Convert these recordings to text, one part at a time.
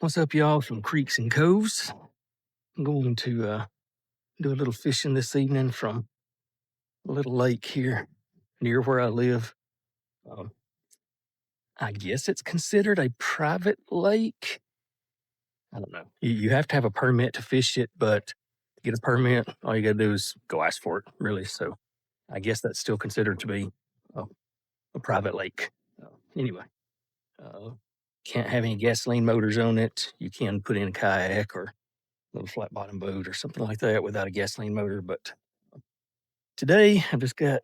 What's up, y'all, from Creeks and Coves? I'm going to do a little fishing this evening from a little lake here near where I live. Um, I guess it's considered a private lake. I don't know. You have to have a permit to fish it, but to get a permit, all you got to do is go ask for it, really. So I guess that's still considered to be a private lake. Anyway, uh, can't have any gasoline motors on it. You can put in a kayak or little flat bottom boat or something like that without a gasoline motor. But today I've just got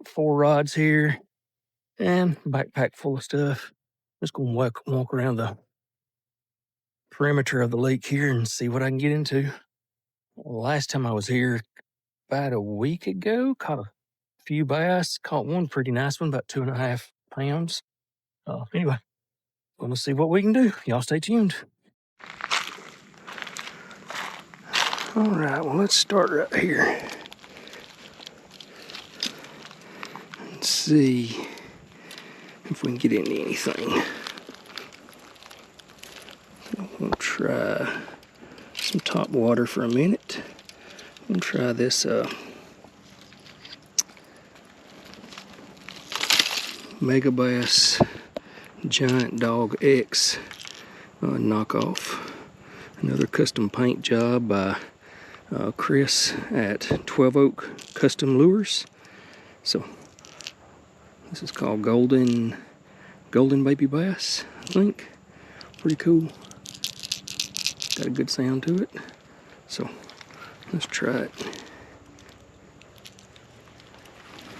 4 rods here and a backpack full of stuff. Just gonna walk around the perimeter of the lake here and see what I can get into. Last time I was here about a week ago, caught a few bass, caught one pretty nice one, about 2.5 pounds. Anyway, gonna see what we can do. Y'all stay tuned. All right, well, let's start right here. Let's see if we can get into anything. We'll try some Topwater for a minute. We'll try this Megabass Giant Dog-X knockoff. Another custom paint job by Chris at 12 Oak Custom Lures. So this is called Golden Baby Bass, I think. Pretty cool. Got a good sound to it. So let's try it.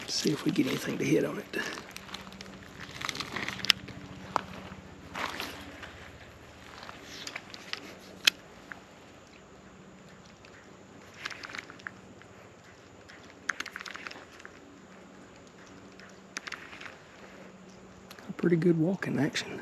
See if we get anything to hit on it. A pretty good walking action.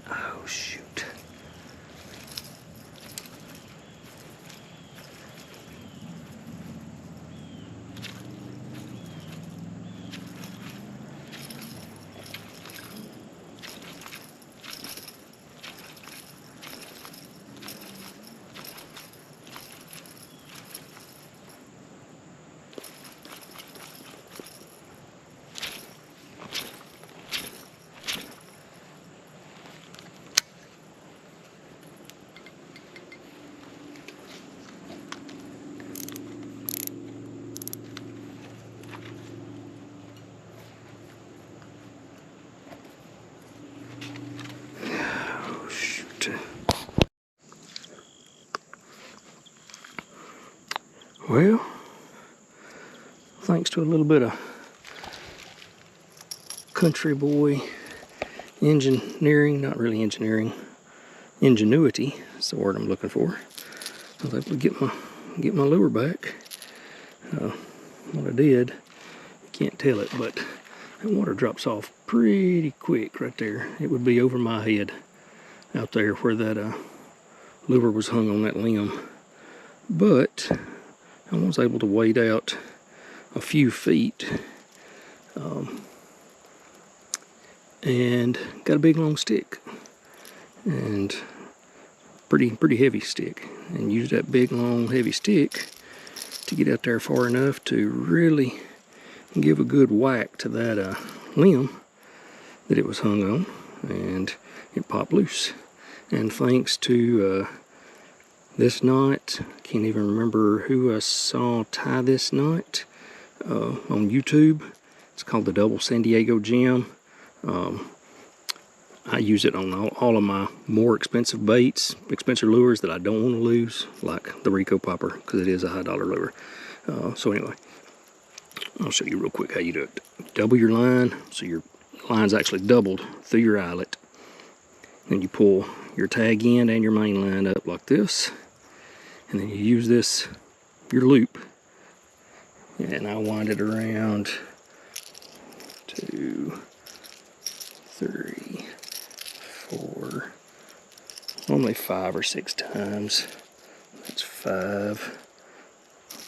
Oh, shoot. Well, thanks to a little bit of country boy engineering, not really engineering, ingenuity, that's the word I'm looking for. I was able to get my lure back. What I did, you can't tell it, but that water drops off pretty quick right there. It would be over my head out there where that lure was hung on that limb. But I was able to wade out a few feet and got a big long stick and pretty heavy stick, and used that big long heavy stick to get out there far enough to really give a good whack to that limb that it was hung on, and it popped loose. And thanks to this knot, I can't even remember who I saw tie this knot on YouTube. It's called the Double San Diego Gem. I use it on all of my more expensive baits, expensive lures that I don't want to lose, like the Rico Popper, because it is a high dollar lure. So anyway, I'll show you real quick how you do it. Double your line, so your line's actually doubled through your eyelet. Then you pull your tag end and your main line up like this, and then you use this, your loop, and I wind it around 2, 3, 4, normally 5 or 6 times. That's 5.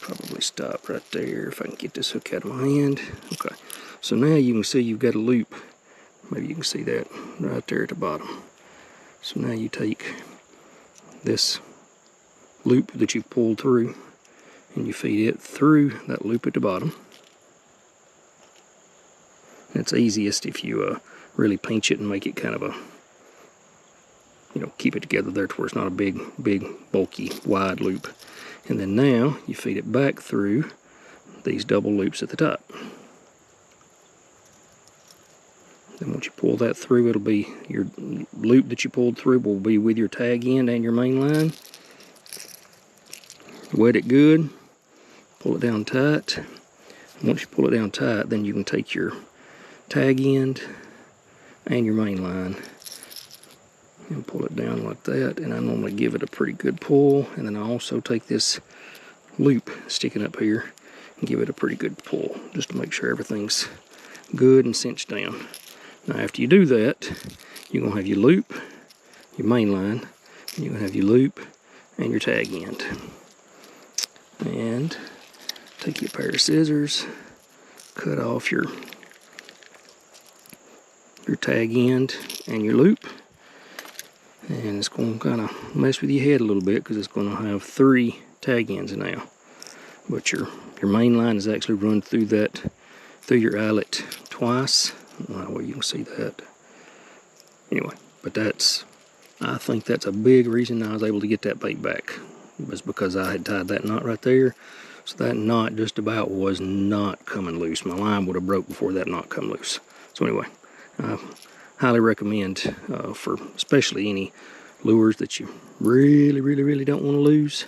Probably stop right there if I can get this hook out of my hand. Okay, so now you can see you've got a loop. Maybe you can see that right there at the bottom. So now you take this loop that you've pulled through and you feed it through that loop at the bottom. And it's easiest if you really pinch it and make it kind of a, you know, keep it together there to where it's not a big, bulky, wide loop. And then now you feed it back through these double loops at the top. Then once you pull that through, it'll be your loop that you pulled through will be with your tag end and your main line. Wet it good, pull it down tight. Once you pull it down tight, then you can take your tag end and your main line and pull it down like that. And I normally give it a pretty good pull, and then I also take this loop sticking up here and give it a pretty good pull just to make sure everything's good and cinched down. Now after you do that, you're going to have your loop, your main line, and you're going to have your loop and your tag end. And take your pair of scissors, cut off your tag end and your loop. And it's going to kind of mess with your head a little bit because it's going to have 3 tag ends now. But your main line is actually run through your eyelet twice. That way you can see that. Anyway, but I think that's a big reason I was able to get that bait back. It was because I had tied that knot right there. So that knot just about was not coming loose. My line would have broke before that knot come loose. So anyway, highly recommend for especially any lures that you really don't want to lose,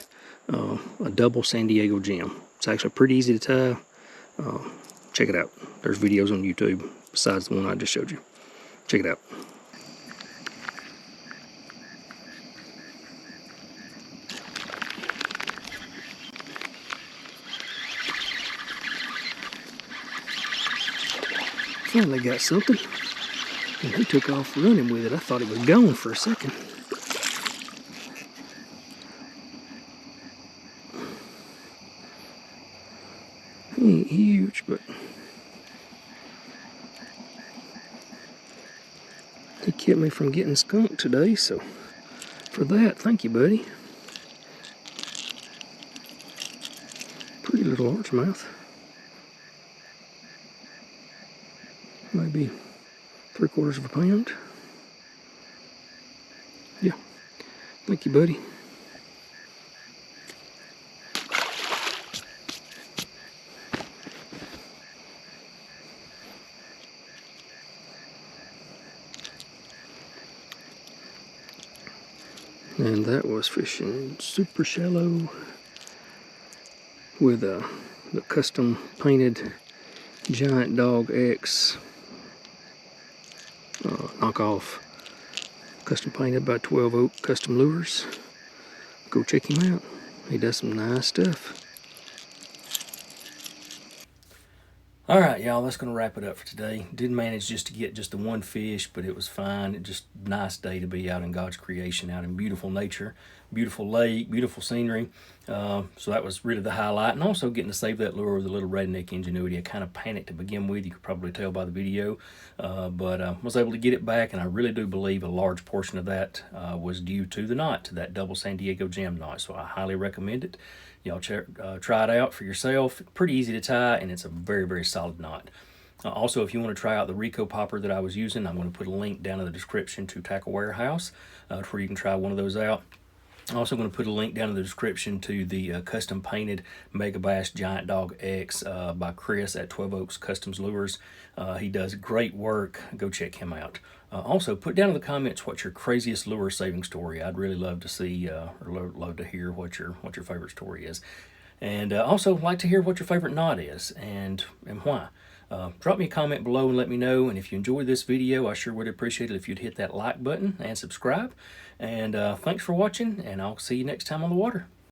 a double San Diego gem. It's actually pretty easy to tie. Check it out. There's videos on YouTube besides the one I just showed you. Check it out. Finally got something. And he took off running with it. I thought it was gone for a second. He ain't huge, but he kept me from getting skunked today, so for that, thank you, buddy. Pretty little largemouth. Maybe 3/4 of a pound. Yeah. Thank you, buddy. And that was fishing super shallow with the custom painted Giant Dog-X knockoff, custom painted by 12 Oak Custom Lures. Go check him out. He does some nice stuff. All right, y'all, that's going to wrap it up for today. Didn't manage just to get just the one fish, but it was fine. It just nice day to be out in God's creation, out in beautiful nature, beautiful lake, beautiful scenery. So that was really the highlight. And also getting to save that lure with a little redneck ingenuity. I kind of panicked to begin with. You could probably tell by the video. But was able to get it back, and I really do believe a large portion of that was due to the knot, to that double San Diego gem knot. So I highly recommend it. Y'all try it out for yourself. Pretty easy to tie, and it's a very solid knot. Also, if you want to try out the Rico popper that I was using, I'm going to put a link down in the description to Tackle Warehouse where you can try one of those out. I'm also going to put a link down in the description to the custom painted Megabass Giant Dog-X by Chris at 12 Oaks Customs Lures. He does great work. Go check him out. Also, put down in the comments what's your craziest lure saving story. I'd really love to see or love to hear what your favorite story is. And also like to hear what your favorite knot is and why. Drop me a comment below and let me know. And if you enjoyed this video, I sure would appreciate it if you'd hit that like button and subscribe. And thanks for watching, and I'll see you next time on the water.